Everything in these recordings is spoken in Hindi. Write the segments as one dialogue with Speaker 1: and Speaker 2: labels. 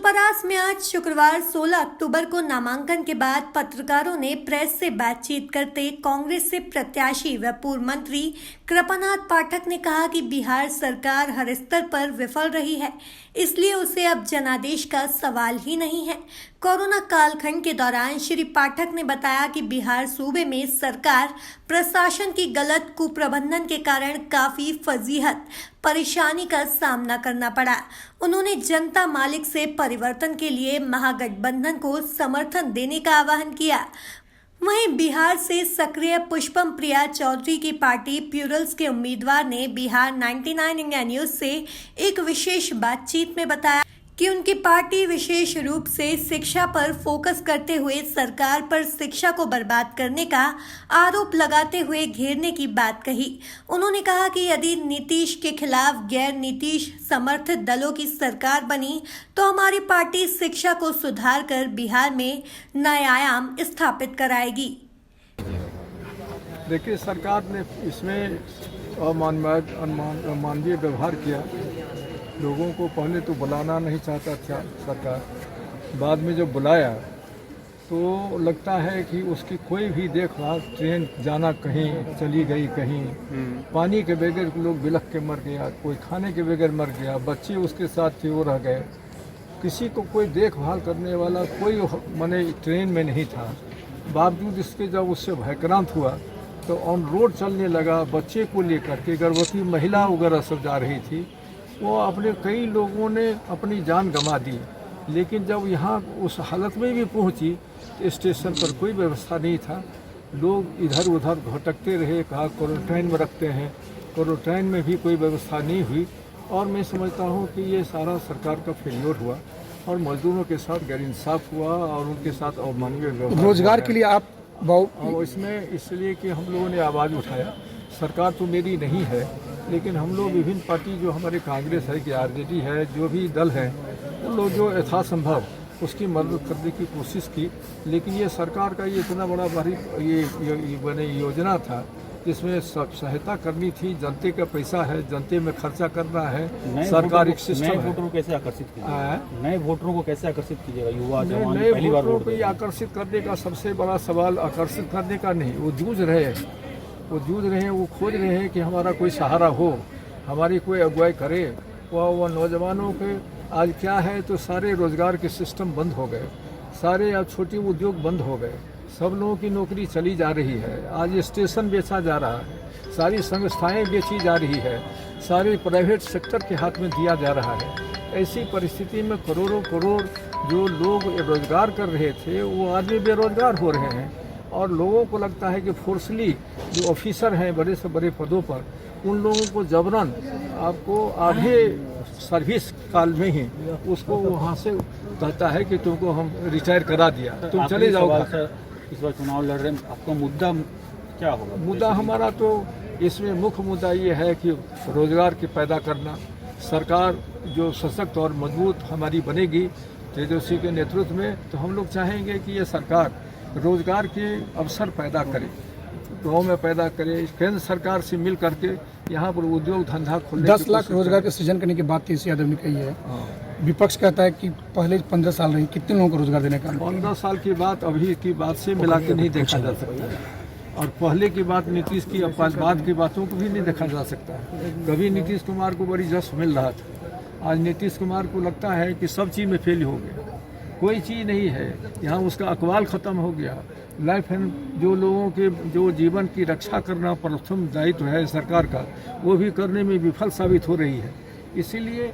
Speaker 1: सुपरास में आज शुक्रवार 16 अक्टूबर को नामांकन के बाद पत्रकारों ने प्रेस से बातचीत करते कांग्रेस से प्रत्याशी व पूर्व मंत्री कृपानाथ पाठक ने कहा कि बिहार सरकार हर स्तर पर विफल रही है, इसलिए उसे अब जनादेश का सवाल ही नहीं है। कोरोना कालखंड के दौरान श्री पाठक ने बताया कि बिहार सूबे में सरकार प्रशासन की गलत कुप्रबंधन के कारण काफी फजीहत परेशानी का सामना करना पड़ा। उन्होंने जनता मालिक से परिवर्तन के लिए महागठबंधन को समर्थन देने का आह्वान किया। वहीं बिहार से सक्रिय पुष्पम प्रिया चौधरी की पार्टी प्यूरल्स के उम्मीदवार ने बिहार 99 इंडिया न्यूज से एक विशेष बातचीत में बताया कि उनकी पार्टी विशेष रूप से शिक्षा पर फोकस करते हुए सरकार पर शिक्षा को बर्बाद करने का आरोप लगाते हुए घेरने की बात कही। उन्होंने कहा कि यदि नीतीश के खिलाफ गैर नीतीश समर्थित दलों की सरकार बनी तो हमारी पार्टी शिक्षा को सुधार कर बिहार में नए आयाम स्थापित कराएगी।
Speaker 2: देखिए, सरकार ने इसमें अमानवीय व्यवहार किया। लोगों को पहले तो बुलाना नहीं चाहता था सरकार, बाद में जब बुलाया तो लगता है कि उसकी कोई भी देखभाल, ट्रेन जाना कहीं चली गई, कहीं पानी के बगैर लोग बिलख के मर गया, कोई खाने के बगैर मर गया, बच्चे उसके साथ थे वो रह गए, किसी को कोई देखभाल करने वाला कोई माने ट्रेन में नहीं था। बावजूद इसके जब उससे भयक्रांत हुआ तो ऑन रोड चलने लगा, बच्चे को लेकर के गर्भवती महिला वगैरह सब जा रही थी, वो अपने कई लोगों ने अपनी जान गंवा दी। लेकिन जब यहाँ उस हालत में भी पहुँची तो स्टेशन पर कोई व्यवस्था नहीं था, लोग इधर उधर भटकते रहे, कहा क्वारंटाइन में रखते हैं, क्वारंटाइन में भी कोई व्यवस्था नहीं हुई। और मैं समझता हूँ कि ये सारा सरकार का फेल्योर हुआ और मजदूरों के साथ गैरइंसाफ हुआ और उनके साथ अवमानवीय व्यवहार।
Speaker 3: रोजगार के लिए आप
Speaker 2: और इसमें इसलिए कि हम लोगों ने आवाज़ उठाया। सरकार तो मेरी नहीं है, लेकिन हम लोग विभिन्न पार्टी जो हमारे कांग्रेस है कि आरजेडी है, जो भी दल है, उन लोग जो यथासंभव उसकी मदद करने की कोशिश की। लेकिन ये सरकार का ये इतना बड़ा भारी ये योजना था जिसमें सहायता करनी थी। जनते का पैसा है, जनते में खर्चा करना है। सरकार एक सिस्टम है।
Speaker 4: नए वोटरों को कैसे आकर्षित कीजिएगा? नए वोटरों को कैसे आकर्षित कीजिएगा? युवा जवान
Speaker 2: नए
Speaker 4: पहली बार
Speaker 2: वोटरों को आकर्षित करने का सबसे बड़ा सवाल आकर्षित करने का नहीं, वो जूझ रहे हैं, वो खोज रहे हैं कि हमारा कोई सहारा हो, हमारी कोई अगुवाई करे। वह नौजवानों के आज क्या है तो सारे रोजगार के सिस्टम बंद हो गए, सारे अब छोटे उद्योग बंद हो गए, सब लोगों की नौकरी चली जा रही है। आज स्टेशन बेचा जा रहा है, सारी संस्थाएं बेची जा रही है, सारे प्राइवेट सेक्टर के हाथ में दिया जा रहा है। ऐसी परिस्थिति में करोड़ों करोड़ जो लोग रोजगार कर रहे थे वो आदमी बेरोजगार हो रहे हैं। और लोगों को लगता है कि फोर्सली जो ऑफिसर हैं बड़े से बड़े पदों पर, उन लोगों को जबरन आपको आधे सर्विस काल में ही उसको वहाँ से कहता है कि तुमको हम रिटायर करा दिया, तुम चले जाओ।
Speaker 4: इस बार चुनाव लड़ रहे हैं, आपका मुद्दा क्या होगा?
Speaker 2: मुद्दा हमारा तो इसमें मुख्य मुद्दा ये है कि रोजगार की पैदा करना। सरकार जो सशक्त और मजबूत हमारी बनेगी तेजस्वी के नेतृत्व में, तो हम लोग चाहेंगे कि ये सरकार रोजगार के अवसर पैदा करे, गाँव में पैदा करे, केंद्र सरकार से मिल करके यहाँ पर उद्योग धंधा खोलने
Speaker 3: 10 लाख रोजगार के सृजन करने की बात तेजस्वी यादव ने कही है। विपक्ष कहता है कि पहले 15 साल रही, कितने लोगों को रोजगार देने का?
Speaker 2: 15 साल की बात अभी की बात से मिला के नहीं देखा जा सकता, और पहले की बात नीतीश की बाद की बातों को भी नहीं देखा जा सकता। कभी नीतीश कुमार को बड़ी जश मिल रहा था, आज नीतीश कुमार को लगता है कि सब चीज़ में फेल हो गया, कोई चीज़ नहीं है, यहाँ उसका अकवाल ख़त्म हो गया। लाइफ एंड जो लोगों के जो जीवन की रक्षा करना प्रथम दायित्व है सरकार का, वो भी करने में विफल साबित हो रही है। इसीलिए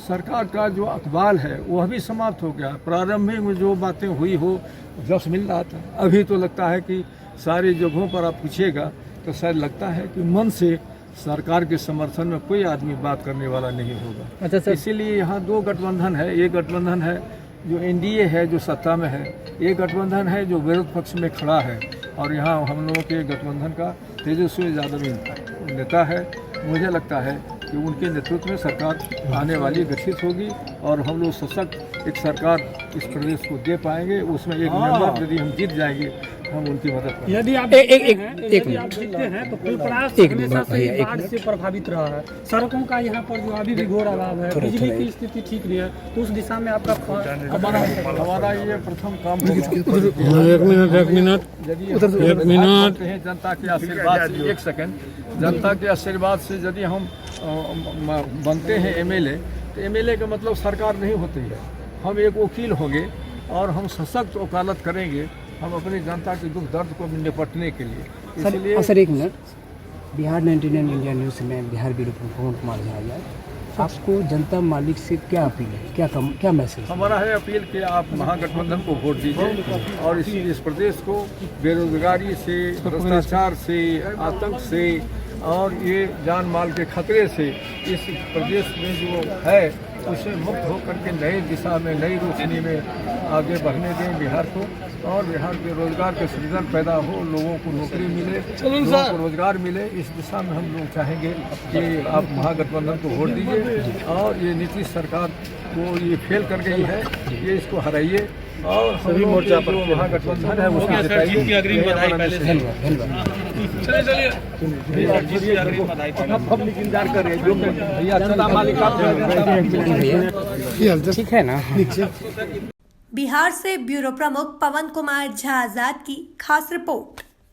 Speaker 2: सरकार का जो अकबाल है वह भी समाप्त हो गया। प्रारंभिक में जो बातें हुई हो जस मिल रहा था, अभी तो लगता है कि सारी जगहों पर आप पूछिएगा तो शायद लगता है कि मन से सरकार के समर्थन में कोई आदमी बात करने वाला नहीं होगा।
Speaker 3: अच्छा,
Speaker 2: इसीलिए यहाँ दो गठबंधन है। एक गठबंधन है जो एनडीए है जो सत्ता में है, एक गठबंधन है जो विरोध पक्ष में खड़ा है, और यहाँ हम लोगों के गठबंधन का तेजस्वी यादव नेता है। मुझे लगता है कि उनके नेतृत्व में सरकार आने वाली गठित होगी और हम लोग सशक्त एक सरकार इस प्रदेश को दे पाएंगे। उसमें एक मेंबर यदि हम जीत जाएंगे हम उनकी मदद करेंगे।
Speaker 4: यदि आप यदि आप जीतते हैं तो फुलपरास हमेशा से ही बाढ़ से प्रभावित रहा है। सड़कों का यहाँ पर जो अभी भी घोर अभाव है, बिजली की स्थिति ठीक नहीं है, तो उस दिशा में आपका
Speaker 2: हमारा ये प्रथम काम होगा।
Speaker 5: एक मिनट
Speaker 2: हैं जनता के आशीर्वाद से, एक सेकंड, जनता के आशीर्वाद से यदि हम बनते हैं एमएलए, तो एमएलए का मतलब सरकार नहीं होती है। हम एक वकील होंगे और हम सशक्त वकालत करेंगे, हम अपनी जनता के दुख दर्द को निपटने के लिए। इसलिए
Speaker 6: सर एक मिनट, बिहार 99 इंडिया न्यूज़ में बिहार ब्यूरो पवन कुमार झा है, आपको जनता मालिक से क्या अपील है, क्या मैसेज?
Speaker 2: हमारा है अपील कि आप महागठबंधन को वोट दीजिए और इस प्रदेश को बेरोजगारी से, भ्रष्टाचार से, आतंक से और ये जान माल के खतरे से इस प्रदेश में जो है उससे मुक्त होकर के नई दिशा में, नई रोशनी में आगे बढ़ने दें बिहार को, और बिहार के रोजगार के सृजन पैदा हो, लोगों को नौकरी मिले, लोगों को रोजगार मिले। इस दिशा में हम लोग चाहेंगे कि आप महागठबंधन को वोट दीजिए और ये नीतीश सरकार को ये फेल कर गई है, ये इसको हराइए और सभी मोर्चा पर महागठबंधन है उसको पब्लिक इंतजार कर रही है। जनता मालिक
Speaker 6: ठीक है ना?
Speaker 1: बिहार से ब्यूरो प्रमुख पवन कुमार झा आजाद की खास रिपोर्ट।